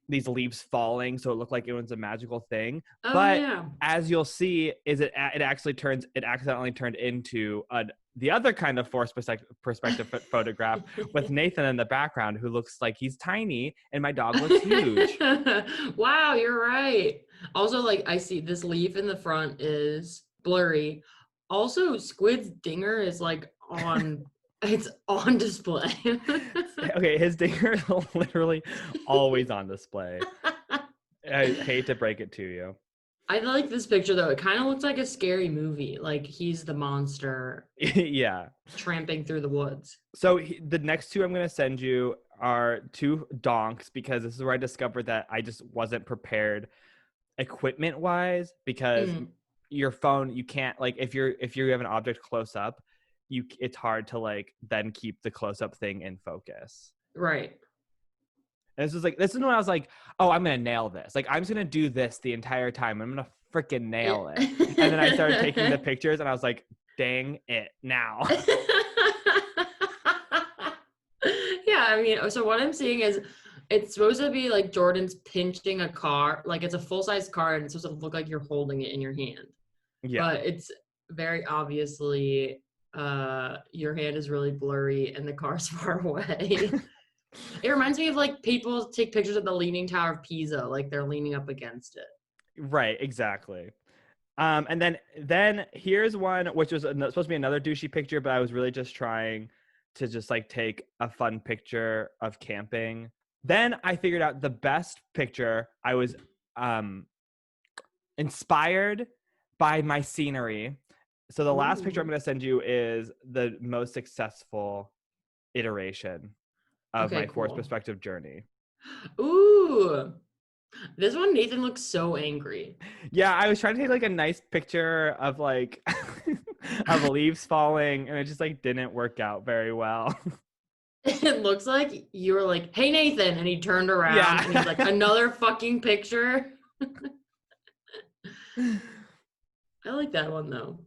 leaves falling, so it looked like it was a magical thing. Oh But yeah. as you'll see, it accidentally turned into the other kind of forced perspective photograph with Nathan in the background, who looks like he's tiny, and my dog looks huge. Wow, you're right. Also, like I see this leaf in the front is blurry. Also, Squid's dinger is like it's on display. Okay, his dinger is literally always on display. I hate to break it to you. I like this picture though. It kind of looks like a scary movie. Like he's the monster Yeah. tramping through the woods. So the next two I'm going to send you are two donks, because this is where I discovered that I just wasn't prepared equipment wise, because your phone, you can't like if you have an object close up, it's hard to like then keep the close up thing in focus. Right. And this is when I was like, oh, I'm gonna nail this. Like I'm just gonna do this the entire time. I'm gonna freaking nail it. And then I started taking the pictures, and I was like, dang it, now. Yeah, I mean, so what I'm seeing is it's supposed to be like Jordan's pinching a car, like it's a full-size car, and it's supposed to look like you're holding it in your hand. Yeah. But it's very obviously your hand is really blurry and the car's far away. It reminds me of like people take pictures of the Leaning Tower of Pisa, like they're leaning up against it. Right, exactly. And then here's one which was supposed to be another douchey picture, but I was really just trying to just like take a fun picture of camping. Then I figured out the best picture. I was inspired by my scenery. So the last picture I'm going to send you is the most successful iteration of my forced perspective journey. Ooh. This one, Nathan looks so angry. Yeah, I was trying to take like a nice picture of like of leaves falling, and it just like didn't work out very well. It looks like you were like, hey Nathan, and he turned around and he's like, another fucking picture. I like that one though.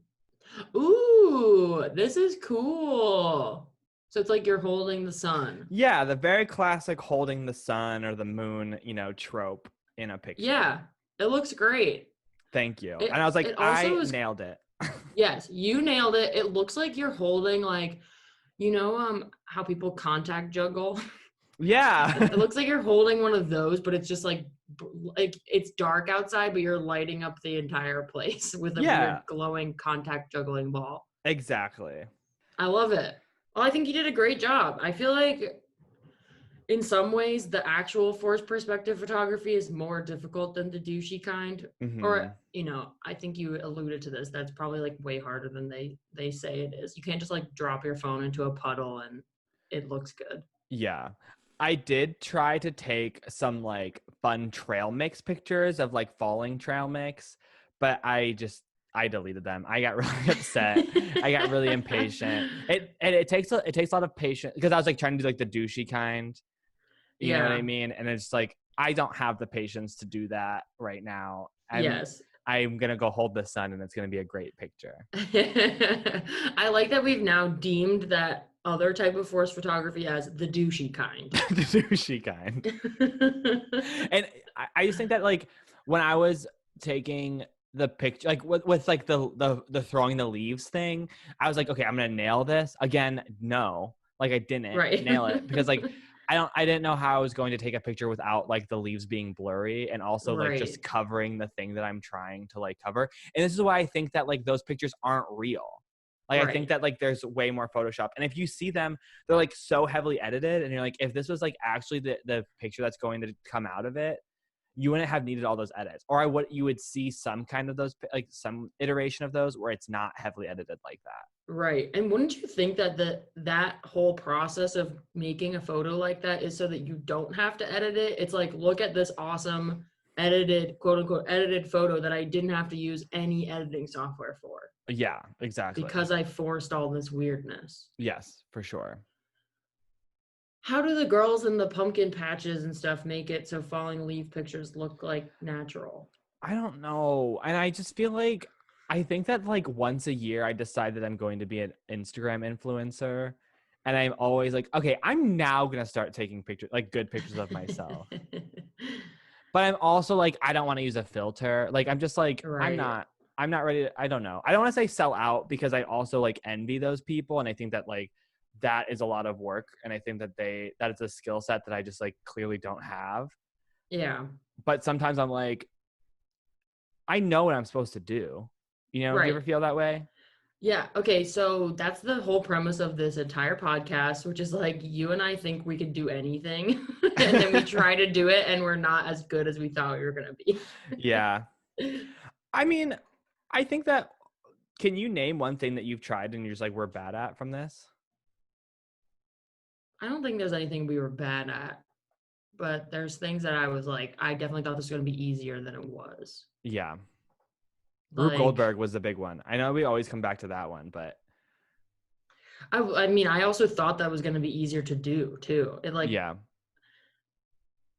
Ooh, this is cool. So it's like you're holding the sun. Yeah, the very classic holding the sun or the moon, trope in a picture. Yeah, it looks great. Thank you. And I was like, I nailed it. Yes, you nailed it. It looks like you're holding like, how people contact juggle. Yeah. It looks like you're holding one of those, but it's just like it's dark outside, but you're lighting up the entire place with a weird glowing contact juggling ball. Exactly. I love it. Well, I think you did a great job. I feel like in some ways the actual forced perspective photography is more difficult than the douchey kind. Mm-hmm. Or, I think you alluded to this. That's probably like way harder than they say it is. You can't just like drop your phone into a puddle and it looks good. Yeah. I did try to take some like fun trail mix pictures of like falling trail mix, but I deleted them. I got really upset. I got really impatient. It takes a lot of patience, because I was like trying to do like the douchey kind. You know what I mean? And it's like I don't have the patience to do that right now. Yes. I'm going to go hold the sun and it's going to be a great picture. I like that we've now deemed that other type of forced photography as the douchey kind. The douchey kind. And I just think that like when I was taking the picture, like with like the throwing the leaves thing, I was like, okay, I'm gonna nail this. Again, no, like I didn't nail it because like I didn't know how I was going to take a picture without like the leaves being blurry and also like just covering the thing that I'm trying to like cover. And this is why I think that like those pictures aren't real. Like, I think that, like, there's way more Photoshop. And if you see them, they're, like, so heavily edited. And you're like, if this was, like, actually the picture that's going to come out of it, you wouldn't have needed all those edits. Or you would see some kind of those, like, some iteration of those where it's not heavily edited like that. Right. And wouldn't you think that that whole process of making a photo like that is so that you don't have to edit it? It's like, look at this awesome edited, quote unquote, edited photo that I didn't have to use any editing software for. Yeah, exactly. Because I forced all this weirdness. Yes, for sure. How do the girls in the pumpkin patches and stuff make it so falling leaf pictures look like natural? I don't know. And I just feel like, I think that like once a year I decide that I'm going to be an Instagram influencer. And I'm always like, okay, I'm now going to start taking pictures, like good pictures of myself. But I'm also like, I don't want to use a filter. Like, I'm just like, I'm not ready to, I don't know. I don't want to say sell out because I also like envy those people. And I think that like that is a lot of work. And I think that that is a skill set that I just like clearly don't have. Yeah. But sometimes I'm like, I know what I'm supposed to do. You know, do you ever feel that way? Yeah. Okay. So that's the whole premise of this entire podcast, which is like you and I think we could do anything. And then we try to do it and we're not as good as we thought we were going to be. Yeah. I mean, I think that, can you name one thing that you've tried and you're just like, we're bad at from this? I don't think there's anything we were bad at, but there's things that I was like, I definitely thought this was going to be easier than it was. Yeah. Like, Rube Goldberg was the big one. I know we always come back to that one, but. I mean, I also thought that was going to be easier to do too. It like, yeah.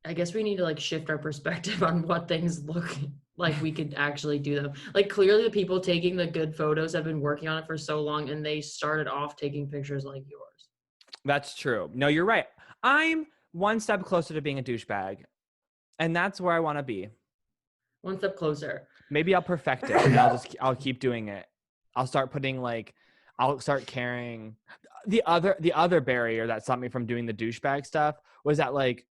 I guess we need to like shift our perspective on what things look like we could actually do them. Like clearly the people taking the good photos have been working on it for so long and they started off taking pictures like yours. That's true. No, you're right. I'm one step closer to being a douchebag. And that's where I want to be. One step closer. Maybe I'll perfect it and I'll keep doing it. I'll start carrying the other barrier that stopped me from doing the douchebag stuff was that like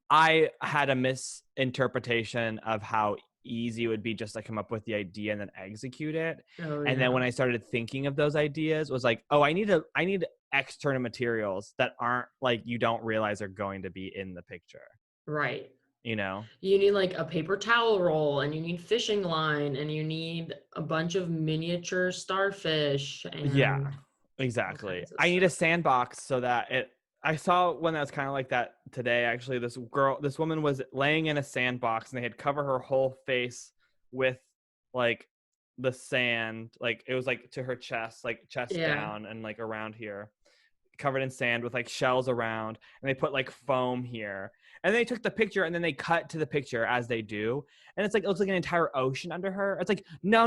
I had a misinterpretation of how easy it would be just to come up with the idea and then execute it. And then when I started thinking of those ideas, was like, oh, I need external materials that aren't like you don't realize are going to be in the picture. Right. You know, you need like a paper towel roll and you need fishing line and you need a bunch of miniature starfish. And yeah, exactly. I need a sandbox so that I saw one that was kind of like that today. Actually, this woman was laying in a sandbox and they had covered her whole face with like the sand. Like it was like to her chest, like chest down and like around here, covered in sand with like shells around. And they put like foam here. And they took the picture and then they cut to the picture as they do. And it's like, it looks like an entire ocean under her. It's like, no.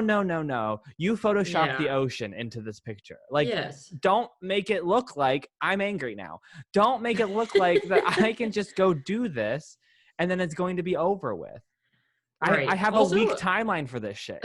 You Photoshopped the ocean into this picture. Like, don't make it look like I'm angry now. Don't make it look like that I can just go do this and then it's going to be over with. I have also, a weak timeline for this shit.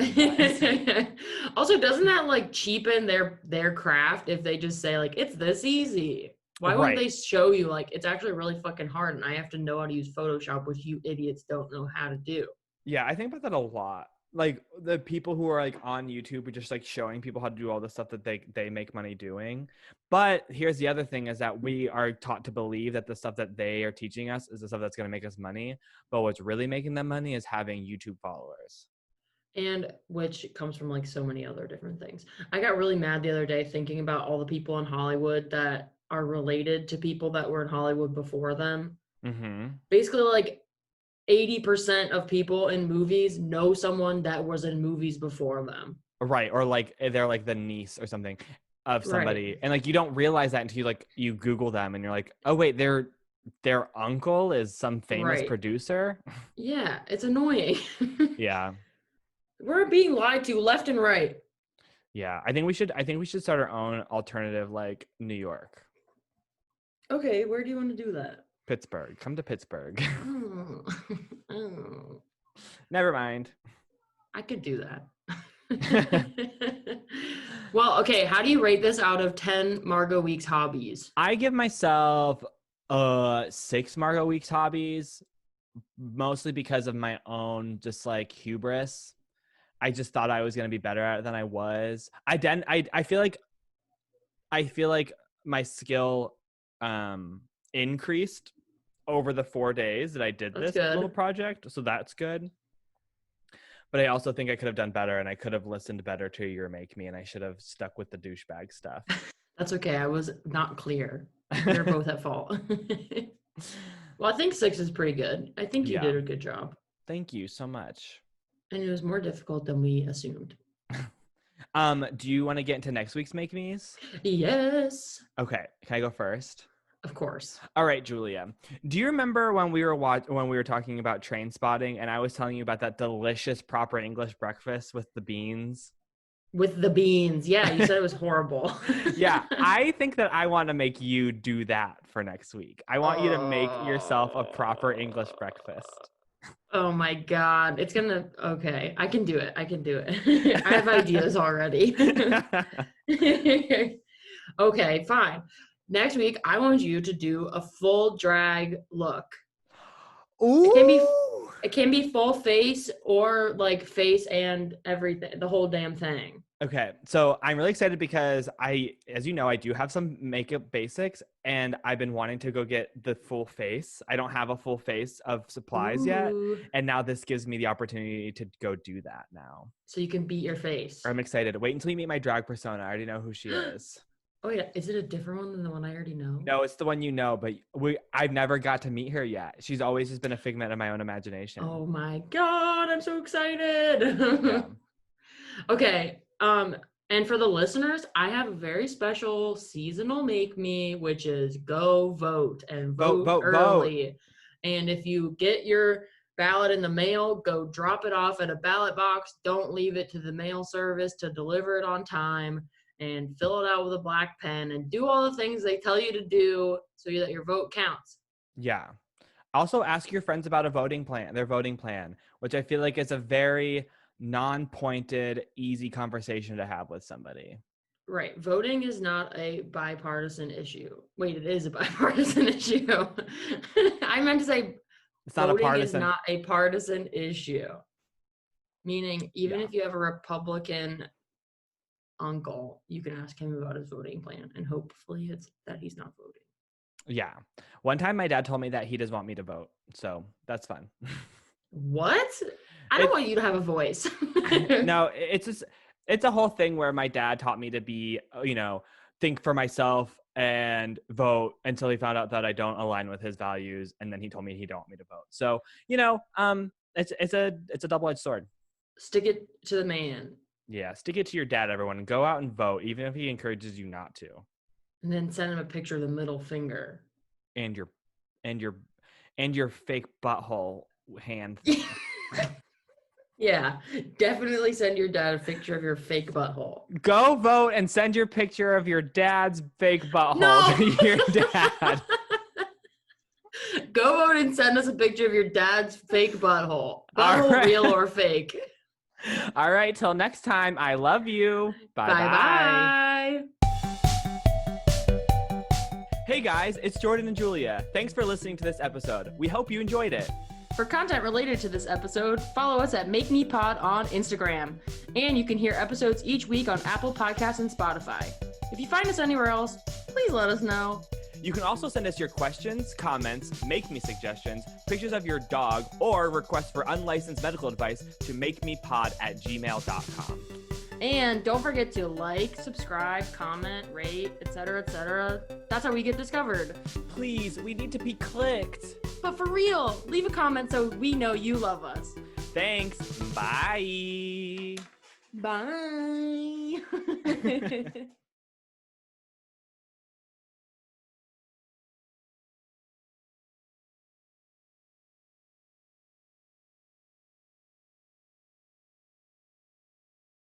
Also, doesn't that like cheapen their craft if they just say like, it's this easy? Why wouldn't they show you like it's actually really fucking hard and I have to know how to use Photoshop, which you idiots don't know how to do? Yeah, I think about that a lot. Like the people who are like on YouTube are just like showing people how to do all the stuff that they make money doing. But here's the other thing is that we are taught to believe that the stuff that they are teaching us is the stuff that's going to make us money. But what's really making them money is having YouTube followers. And which comes from like so many other different things. I got really mad the other day thinking about all the people in Hollywood that are related to people that were in Hollywood before them. Mm-hmm. Basically, like 80% of people in movies know someone that was in movies before them. Right. Or like they're like the niece or something of somebody. Right. And like you don't realize that until you Google them and you're like, oh wait, they're their uncle is some famous producer. Yeah, it's annoying. Yeah. We're being lied to left and right. Yeah, I think we should start our own alternative, like New York. Okay, where do you want to do that? Pittsburgh. Come to Pittsburgh. Oh. Oh. Never mind. I could do that. Well, okay, how do you rate this out of 10 Margot Weeks hobbies? I give myself 6 Margot Weeks hobbies, mostly because of my own just like hubris. I just thought I was going to be better at it than I was. I feel like my skill increased over the 4 days that I did this little project, so that's good. But I also think I could have done better, and I could have listened better to your Make Me, and I should have stuck with the douchebag stuff. That's okay. I was not clear. We're both at fault. Well, I think 6 is pretty good. I think you did a good job. Thank you so much. And it was more difficult than we assumed. Do you want to get into next week's Make Me's? Yes. Okay. Can I go first? Of course. All right, Julia. Do you remember when we were talking about Train Spotting, and I was telling you about that delicious proper English breakfast with the beans? With the beans. Yeah, you said it was horrible. Yeah, I think that I want to make you do that for next week. I want you to make yourself a proper English breakfast. Oh my God. It's gonna, okay. I can do it. I have ideas already. Okay, fine. Next week, I want you to do a full drag look. Ooh. It can be full face or like face and everything, the whole damn thing. Okay, so I'm really excited because as you know, I do have some makeup basics, and I've been wanting to go get the full face. I don't have a full face of supplies yet, and now this gives me the opportunity to go do that now. So you can beat your face. I'm excited. Wait until you meet my drag persona. I already know who she is. Oh yeah, is it a different one than the one I already know? No, it's the one you know, but I've never got to meet her yet. She's always just been a figment of my own imagination. Oh my God, I'm so excited. Yeah. Okay. And for the listeners, I have a very special seasonal Make Me, which is go vote and vote early. Vote. And if you get your ballot in the mail, go drop it off at a ballot box. Don't leave it to the mail service to deliver it on time, and fill it out with a black pen and do all the things they tell you to do so that your vote counts. Yeah. Also ask your friends about their voting plan, which I feel like is a very non-pointed, easy conversation to have with somebody. Right. Voting is not a bipartisan issue. Wait, it is a bipartisan issue. I meant to say it's not voting a partisan. Is not a partisan issue. Meaning, even if you have a Republican uncle, you can ask him about his voting plan, and hopefully it's that he's not voting. Yeah. One time my dad told me that he doesn't want me to vote, so that's fun. What? I don't want you to have a voice. No, it's a whole thing where my dad taught me to be, think for myself and vote until he found out that I don't align with his values, and then he told me he don't want me to vote. So, it's a double-edged sword. Stick it to the man. Yeah, stick it to your dad, everyone. Go out and vote, even if he encourages you not to. And then send him a picture of the middle finger. And your fake butthole hand. Yeah, definitely send your dad a picture of your fake butthole. Go vote and send your picture of your dad's fake butthole to your dad. Go vote and send us a picture of your dad's fake butthole. Butthole, real or fake. All right, till next time, I love you. Bye-bye. Hey guys, it's Jordan and Julia. Thanks for listening to this episode. We hope you enjoyed it. For content related to this episode, follow us at Make Me Pod on Instagram. And you can hear episodes each week on Apple Podcasts and Spotify. If you find us anywhere else, please let us know. You can also send us your questions, comments, Make Me suggestions, pictures of your dog, or requests for unlicensed medical advice to makemepod@gmail.com. And don't forget to like, subscribe, comment, rate, etc., etc. That's how we get discovered. Please, we need to be clicked. But for real, leave a comment so we know you love us. Thanks. Bye. Bye.